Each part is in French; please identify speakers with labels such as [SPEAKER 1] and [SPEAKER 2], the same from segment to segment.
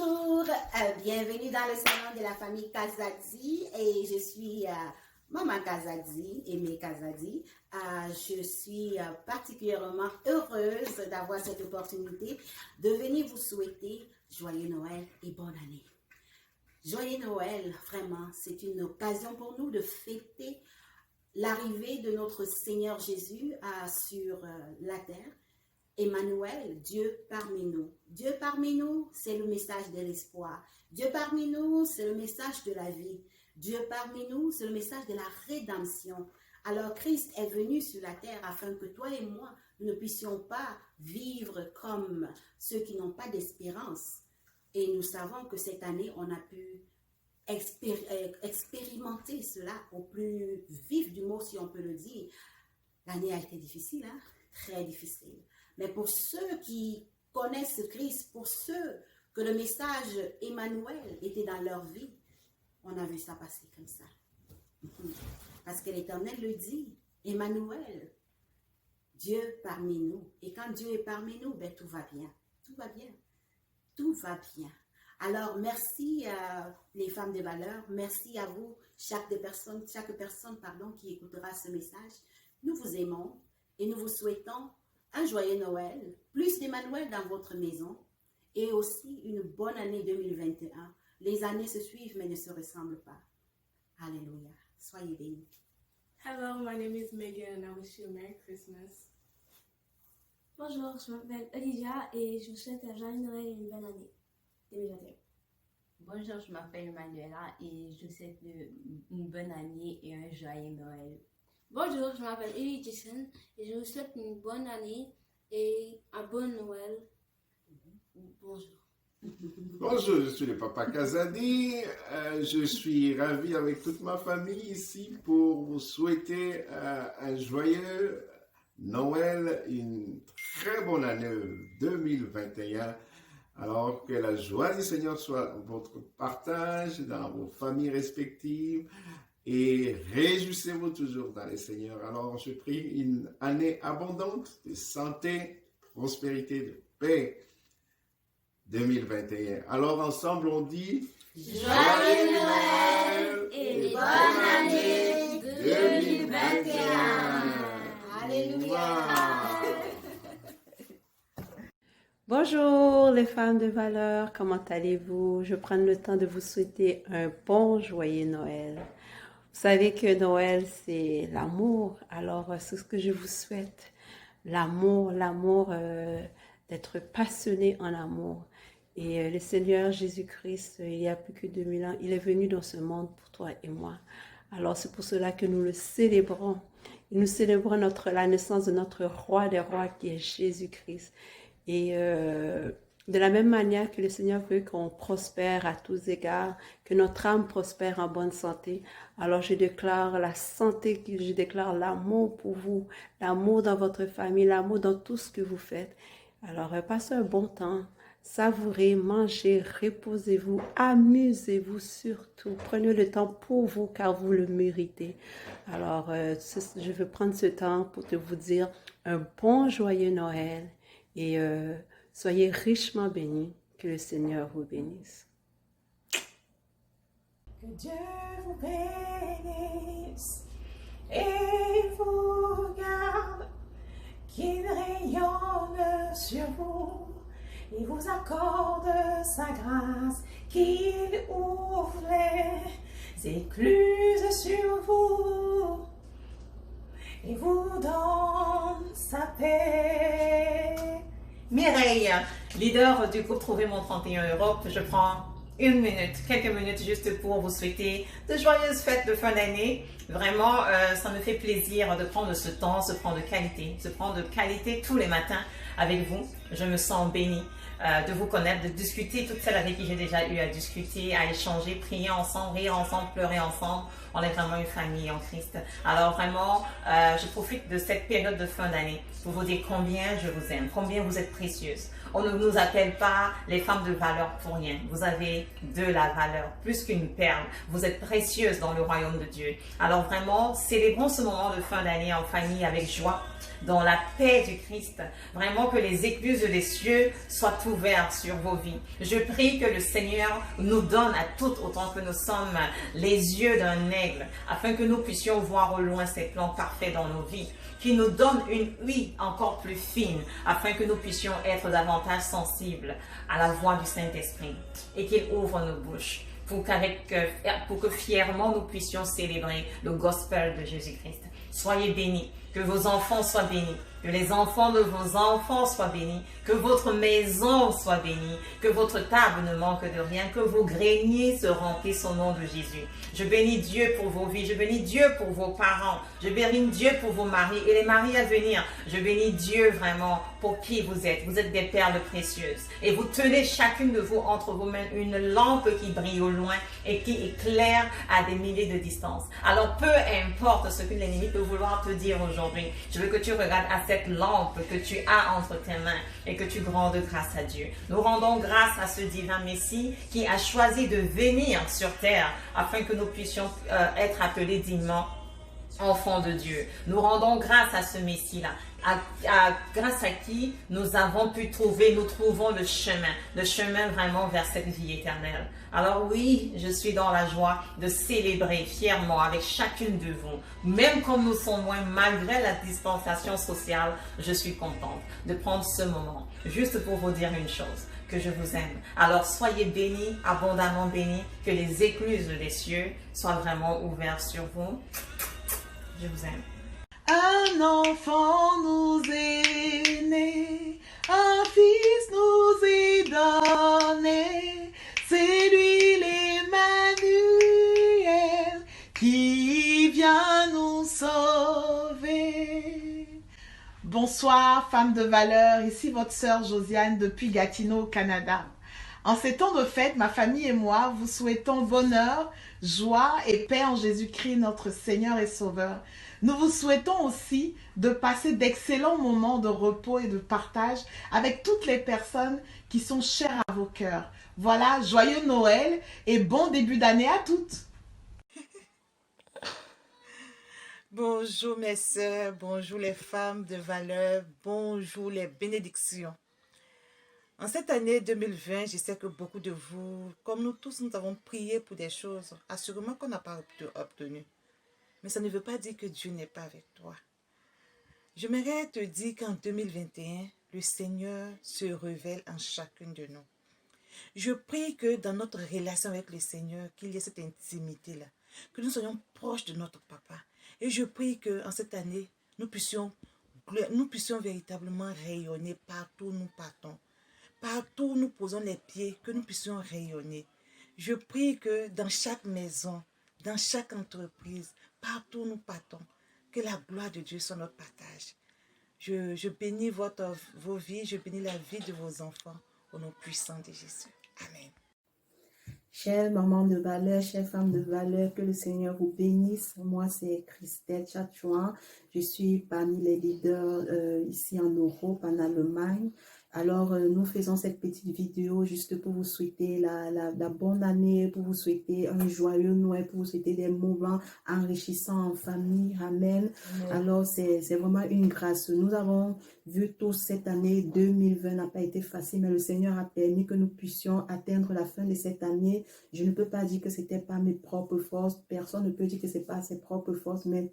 [SPEAKER 1] Bonjour, bienvenue dans le salon de la famille Kazadi et je suis Maman Kazadi, Aimée Kazadi. Je suis particulièrement heureuse d'avoir cette opportunité de venir vous souhaiter joyeux Noël et bonne année. Joyeux Noël, vraiment, c'est une occasion pour nous de fêter l'arrivée de notre Seigneur Jésus sur la terre. Emmanuel, Dieu parmi nous. Dieu parmi nous, c'est le message de l'espoir. Dieu parmi nous, c'est le message de la vie. Dieu parmi nous, c'est le message de la rédemption. Alors Christ est venu sur la terre afin que toi et moi, nous ne puissions pas vivre comme ceux qui n'ont pas d'espérance. Et nous savons que cette année, on a pu expérimenter cela au plus vif du mot, si on peut le dire. L'année a été difficile, hein? Très difficile. Mais pour ceux qui connaissent Christ, pour ceux que le message Emmanuel était dans leur vie, on a vu ça passer comme ça. Parce que l'Éternel le dit, Emmanuel, Dieu parmi nous. Et quand Dieu est parmi nous, ben, tout va bien. Tout va bien. Tout va bien. Alors, merci les femmes de valeur. Merci à vous, chaque personne qui écoutera ce message. Nous vous aimons et nous vous souhaitons un joyeux Noël, plus d'Emmanuel dans votre maison et aussi une bonne année 2021. Les années se suivent mais ne se ressemblent pas. Alléluia. Soyez bénis.
[SPEAKER 2] Hello, my name is Megan and I wish you a Merry Christmas.
[SPEAKER 3] Bonjour, je m'appelle Olivia et je vous souhaite un joyeux Noël et une bonne année 2021.
[SPEAKER 4] Bonjour, je m'appelle Manuela et je vous souhaite une bonne année et un joyeux Noël.
[SPEAKER 5] Bonjour, je m'appelle Ellie Jason et je vous souhaite une bonne année et un bon Noël. Bonjour.
[SPEAKER 6] Bonjour, je suis le papa Kazadi. Je suis ravi avec toute ma famille ici pour vous souhaiter un joyeux Noël, une très bonne année 2021. Alors que la joie du Seigneur soit votre partage dans vos familles respectives. Et réjouissez-vous toujours dans le Seigneur. Alors, je prie une année abondante de santé, prospérité, de paix 2021. Alors, ensemble, on dit
[SPEAKER 1] Joyeux Noël et bonne année 2021. Alléluia.
[SPEAKER 7] Bonjour les femmes de valeur, comment allez-vous? Je prends le temps de vous souhaiter un bon joyeux Noël. Vous savez que Noël, c'est l'amour. Alors, c'est ce que je vous souhaite. L'amour, d'être passionné en amour. Et le Seigneur Jésus-Christ, il y a plus que 2000 ans, il est venu dans ce monde pour toi et moi. Alors, c'est pour cela que nous le célébrons. Et nous célébrons la naissance de notre roi des rois qui est Jésus-Christ. Et de la même manière que le Seigneur veut qu'on prospère à tous égards, que notre âme prospère en bonne santé, alors je déclare la santé, je déclare l'amour pour vous, l'amour dans votre famille, l'amour dans tout ce que vous faites. Alors passez un bon temps, savourez, mangez, reposez-vous, amusez-vous surtout. Prenez le temps pour vous car vous le méritez. Alors je veux prendre ce temps pour vous dire un bon joyeux Noël et soyez richement bénis. Que le Seigneur vous bénisse.
[SPEAKER 8] Que Dieu vous bénisse et vous garde, qu'il rayonne sur vous et vous accorde sa grâce, qu'il ouvre les écluses sur vous et vous donne sa paix.
[SPEAKER 9] Mireille, leader du groupe Trouver mon 31 Europe, je prends quelques minutes juste pour vous souhaiter de joyeuses fêtes de fin d'année. Vraiment, ça me fait plaisir de prendre ce temps, se prendre de qualité tous les matins avec vous. Je me sens bénie de vous connaître, de discuter, toutes celles avec qui j'ai déjà eu à discuter, à échanger, prier ensemble, rire ensemble, pleurer ensemble. On est vraiment une famille en Christ. Alors vraiment, je profite de cette période de fin d'année pour vous dire combien je vous aime, combien vous êtes précieuses. On ne nous appelle pas les femmes de valeur pour rien. Vous avez de la valeur, plus qu'une perle. Vous êtes précieuses dans le royaume de Dieu. Alors vraiment, célébrons ce moment de fin d'année en famille avec joie, dans la paix du Christ. Vraiment que les écluses des cieux soient toujours ouverts sur vos vies. Je prie que le Seigneur nous donne à toutes, autant que nous sommes, les yeux d'un aigle, afin que nous puissions voir au loin ses plans parfaits dans nos vies, qu'il nous donne une ouïe encore plus fine, afin que nous puissions être davantage sensibles à la voix du Saint-Esprit, et qu'il ouvre nos bouches pour que fièrement nous puissions célébrer le gospel de Jésus-Christ. Soyez bénis, que vos enfants soient bénis, que les enfants de vos enfants soient bénis, que votre maison soit bénie, que votre table ne manque de rien, que vos greniers se remplissent au nom de Jésus. Je bénis Dieu pour vos vies, je bénis Dieu pour vos parents, je bénis Dieu pour vos maris et les maris à venir. Je bénis Dieu vraiment pour qui vous êtes. Vous êtes des perles précieuses et vous tenez chacune de vous entre vos mains une lampe qui brille au loin et qui éclaire à des milliers de distance. Alors peu importe ce que l'ennemi peut vouloir te dire aujourd'hui, je veux que tu regardes à cette lampe que tu as entre tes mains et que tu rendes grâce à Dieu. Nous rendons grâce à ce divin Messie qui a choisi de venir sur terre afin que nous puissions être appelés dignement enfants de Dieu. Nous rendons grâce à ce Messie-là, grâce à qui nous avons pu nous trouvons le chemin vraiment vers cette vie éternelle. Alors oui, je suis dans la joie de célébrer fièrement avec chacune de vous, même comme nous sommes loin, malgré la distanciation sociale, je suis contente de prendre ce moment, juste pour vous dire une chose, que je vous aime. Alors soyez bénis, abondamment bénis, que les écluses des cieux soient vraiment ouvertes sur vous. Je vous aime.
[SPEAKER 8] Un enfant nous est né, un fils nous est donné, c'est lui l'Emmanuel qui vient nous sauver. Bonsoir, femmes de valeur, ici votre sœur Josiane depuis Gatineau, au Canada. En ces temps de fête, ma famille et moi vous souhaitons bonheur, joie et paix en Jésus-Christ, notre Seigneur et Sauveur. Nous vous souhaitons aussi de passer d'excellents moments de repos et de partage avec toutes les personnes qui sont chères à vos cœurs. Voilà, joyeux Noël et bon début d'année à toutes.
[SPEAKER 10] Bonjour mes sœurs, bonjour les femmes de valeur, bonjour les bénédictions. En cette année 2020, je sais que beaucoup de vous, comme nous tous, nous avons prié pour des choses, assurément qu'on n'a pas obtenues. Mais ça ne veut pas dire que Dieu n'est pas avec toi. J'aimerais te dire qu'en 2021, le Seigneur se révèle en chacune de nous. Je prie que dans notre relation avec le Seigneur, qu'il y ait cette intimité-là, que nous soyons proches de notre Papa. Et je prie qu'en cette année, nous puissions véritablement rayonner partout où nous partons. Partout où nous posons les pieds, que nous puissions rayonner. Je prie que dans chaque maison, dans chaque entreprise, partout où nous partons, que la gloire de Dieu soit notre partage. Je bénis vos vies, je bénis la vie de vos enfants au nom puissant de Jésus. Amen.
[SPEAKER 1] Chère maman de valeur, chère femme de valeur, que le Seigneur vous bénisse. Moi, c'est Christelle Tchatchouan. Je suis parmi les leaders ici en Europe, en Allemagne. Alors, nous faisons cette petite vidéo juste pour vous souhaiter la bonne année, pour vous souhaiter un joyeux Noël, pour vous souhaiter des moments enrichissants en famille. Amen. Alors, c'est vraiment une grâce. Nous avons vu tous cette année 2020 n'a pas été facile, mais le Seigneur a permis que nous puissions atteindre la fin de cette année. Je ne peux pas dire que c'était pas mes propres forces. Personne ne peut dire que c'est pas ses propres forces, mais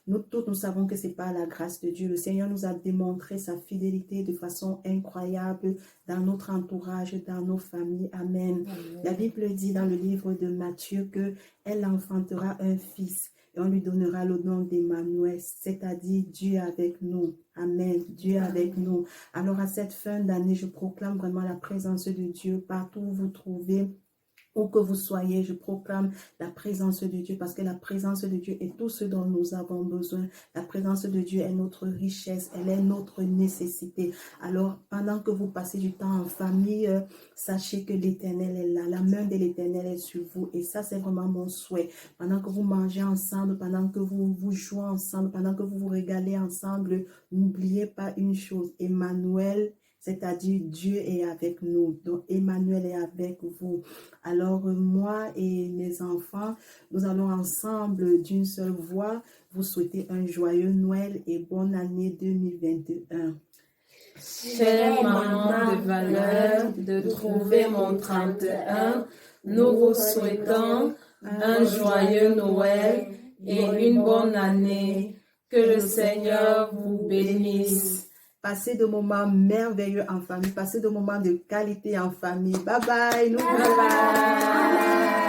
[SPEAKER 1] nous savons que c'est pas la grâce de Dieu. Le Seigneur nous a démontré sa fidélité de façon incroyable dans notre entourage, dans nos familles. Amen. Amen. La Bible dit dans le livre de Matthieu que elle enfantera un fils et on lui donnera le nom d'Emmanuel, c'est-à-dire Dieu avec nous. Amen. Dieu avec nous. Alors à cette fin d'année, je proclame vraiment la présence de Dieu partout où vous vous trouvez. Où que vous soyez, je proclame la présence de Dieu parce que la présence de Dieu est tout ce dont nous avons besoin. La présence de Dieu est notre richesse, elle est notre nécessité. Alors, pendant que vous passez du temps en famille, sachez que l'Éternel est là. La main de l'Éternel est sur vous et ça, c'est vraiment mon souhait. Pendant que vous mangez ensemble, pendant que vous jouez ensemble, pendant que vous vous régalez ensemble, n'oubliez pas une chose, Emmanuel, c'est-à-dire Dieu est avec nous. Donc, Emmanuel est avec vous. Alors, moi et mes enfants, nous allons ensemble d'une seule voix vous souhaiter un joyeux Noël et bonne année 2021.
[SPEAKER 11] Chère maman de valeur, de trouver mon 31, nous vous souhaitons un joyeux Noël et une bonne année. Que le Seigneur vous bénisse.
[SPEAKER 12] Passez de moments merveilleux en famille, passez de moments de qualité en famille. Bye bye.
[SPEAKER 11] Bye bye.